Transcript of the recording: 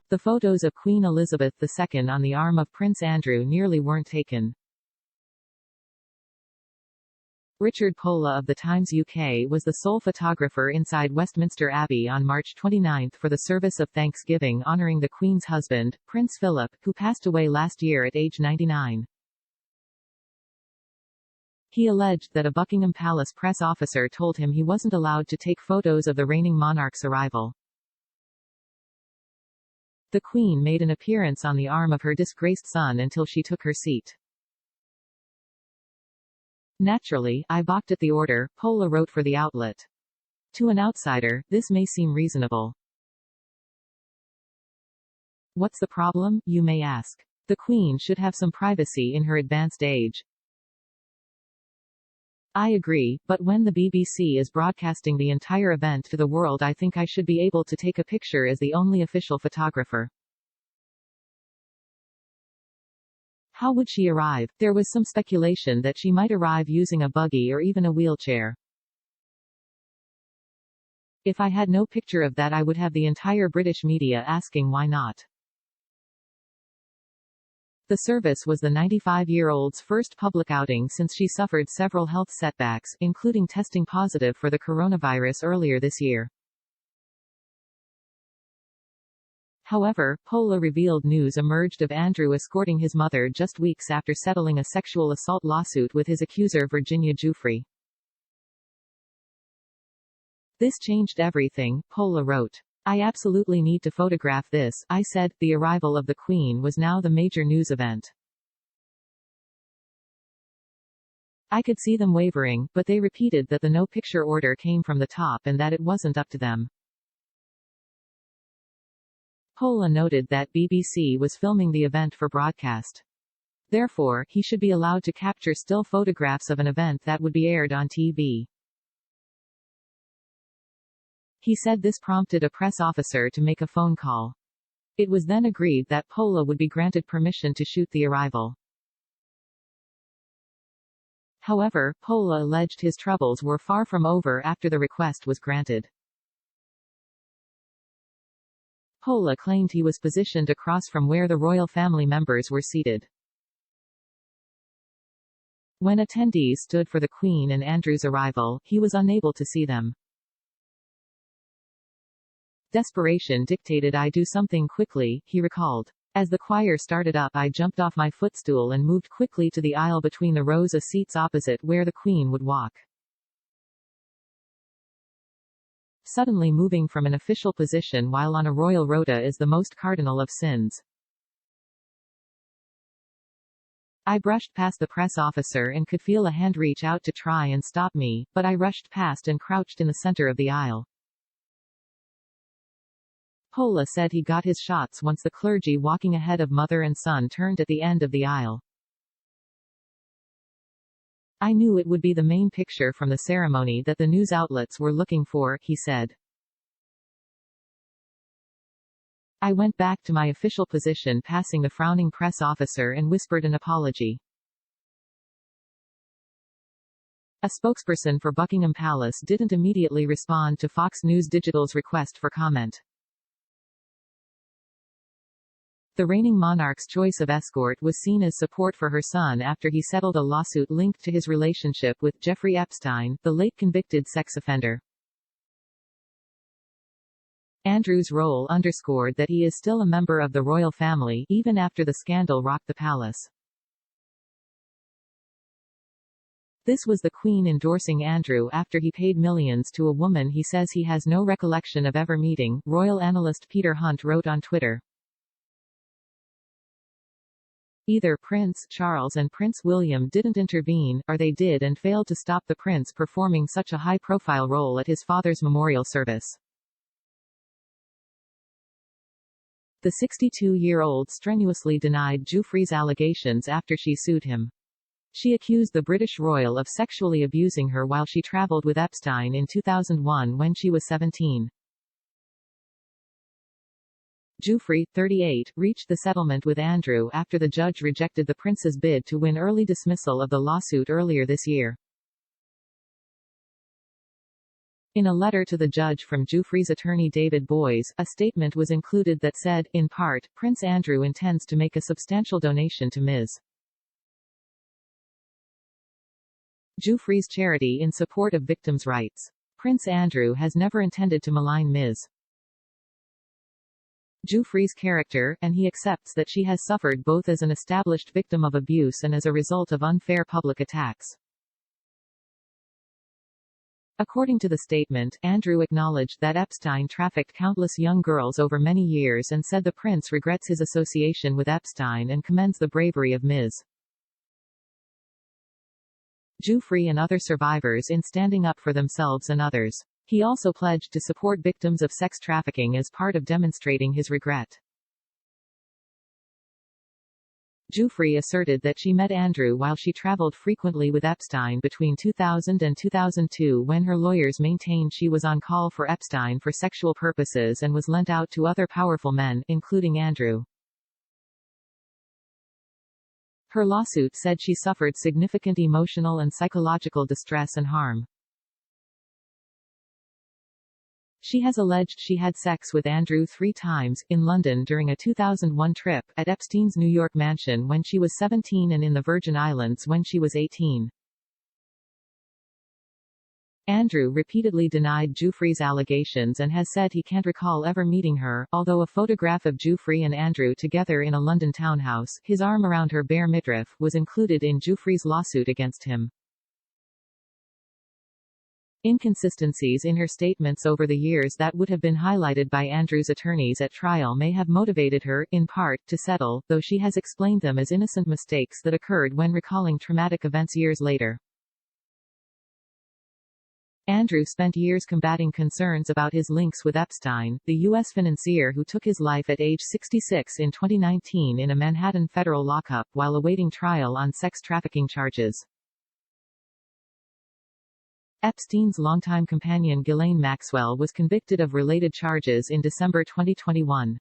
The photos of Queen Elizabeth II on the arm of Prince Andrew nearly weren't taken. Richard Pohle of The Times UK was the sole photographer inside Westminster Abbey on March 29 for the service of Thanksgiving honoring the Queen's husband, Prince Philip, who passed away last year at age 99. He alleged that a Buckingham Palace press officer told him he wasn't allowed to take photos of the reigning monarch's arrival. The Queen made an appearance on the arm of her disgraced son until she took her seat. Naturally, I balked at the order, Pohle wrote for the outlet. To an outsider, this may seem reasonable. What's the problem, you may ask? The Queen should have some privacy in her advanced age. I agree, but when the BBC is broadcasting the entire event to the world, I think I should be able to take a picture as the only official photographer. How would she arrive? There was some speculation that she might arrive using a buggy or even a wheelchair. If I had no picture of that, I would have the entire British media asking why not. The service was the 95-year-old's first public outing since she suffered several health setbacks, including testing positive for the coronavirus earlier this year. However, Pohle revealed news emerged of Andrew escorting his mother just weeks after settling a sexual assault lawsuit with his accuser Virginia Giuffre. This changed everything, Pohle wrote. I absolutely need to photograph this, I said. The arrival of the Queen was now the major news event. I could see them wavering, but they repeated that the no-picture order came from the top and that it wasn't up to them. Pohle noted that BBC was filming the event for broadcast. Therefore, he should be allowed to capture still photographs of an event that would be aired on TV. He said this prompted a press officer to make a phone call. It was then agreed that Pohle would be granted permission to shoot the arrival. However, Pohle alleged his troubles were far from over after the request was granted. Pohle claimed he was positioned across from where the royal family members were seated. When attendees stood for the Queen and Andrew's arrival, he was unable to see them. Desperation dictated I do something quickly, he recalled. As the choir started up, I jumped off my footstool and moved quickly to the aisle between the rows of seats opposite where the Queen would walk. Suddenly moving from an official position while on a royal rota is the most cardinal of sins. I brushed past the press officer and could feel a hand reach out to try and stop me, but I rushed past and crouched in the center of the aisle. Pohle said he got his shots once the clergy walking ahead of mother and son turned at the end of the aisle. I knew it would be the main picture from the ceremony that the news outlets were looking for, he said. I went back to my official position passing the frowning press officer and whispered an apology. A spokesperson for Buckingham Palace didn't immediately respond to Fox News Digital's request for comment. The reigning monarch's choice of escort was seen as support for her son after he settled a lawsuit linked to his relationship with Jeffrey Epstein, the late convicted sex offender. Andrew's role underscored that he is still a member of the royal family, even after the scandal rocked the palace. This was the Queen endorsing Andrew after he paid millions to a woman he says he has no recollection of ever meeting, royal analyst Peter Hunt wrote on Twitter. Either Prince Charles and Prince William didn't intervene, or they did and failed to stop the prince performing such a high-profile role at his father's memorial service. The 62-year-old strenuously denied Giuffre's allegations after she sued him. She accused the British royal of sexually abusing her while she traveled with Epstein in 2001 when she was 17. Giuffre, 38, reached the settlement with Andrew after the judge rejected the prince's bid to win early dismissal of the lawsuit earlier this year. In a letter to the judge from Giuffre's attorney David Boys, a statement was included that said, in part, Prince Andrew intends to make a substantial donation to Ms. Giuffre's charity in support of victims' rights. Prince Andrew has never intended to malign Ms. Giuffre's character, and he accepts that she has suffered both as an established victim of abuse and as a result of unfair public attacks. According to the statement, Andrew acknowledged that Epstein trafficked countless young girls over many years and said the prince regrets his association with Epstein and commends the bravery of Ms. Giuffre and other survivors in standing up for themselves and others. He also pledged to support victims of sex trafficking as part of demonstrating his regret. Giuffre asserted that she met Andrew while she traveled frequently with Epstein between 2000 and 2002 when her lawyers maintained she was on call for Epstein for sexual purposes and was lent out to other powerful men, including Andrew. Her lawsuit said she suffered significant emotional and psychological distress and harm. She has alleged she had sex with Andrew 3 times, in London during a 2001 trip, at Epstein's New York mansion when she was 17 and in the Virgin Islands when she was 18. Andrew repeatedly denied Giuffre's allegations and has said he can't recall ever meeting her, although a photograph of Giuffre and Andrew together in a London townhouse, his arm around her bare midriff, was included in Giuffre's lawsuit against him. Inconsistencies in her statements over the years that would have been highlighted by Andrew's attorneys at trial may have motivated her, in part, to settle, though she has explained them as innocent mistakes that occurred when recalling traumatic events years later. Andrew spent years combating concerns about his links with Epstein, the U.S. financier who took his life at age 66 in 2019 in a Manhattan federal lockup while awaiting trial on sex trafficking charges. Epstein's longtime companion Ghislaine Maxwell was convicted of related charges in December 2021.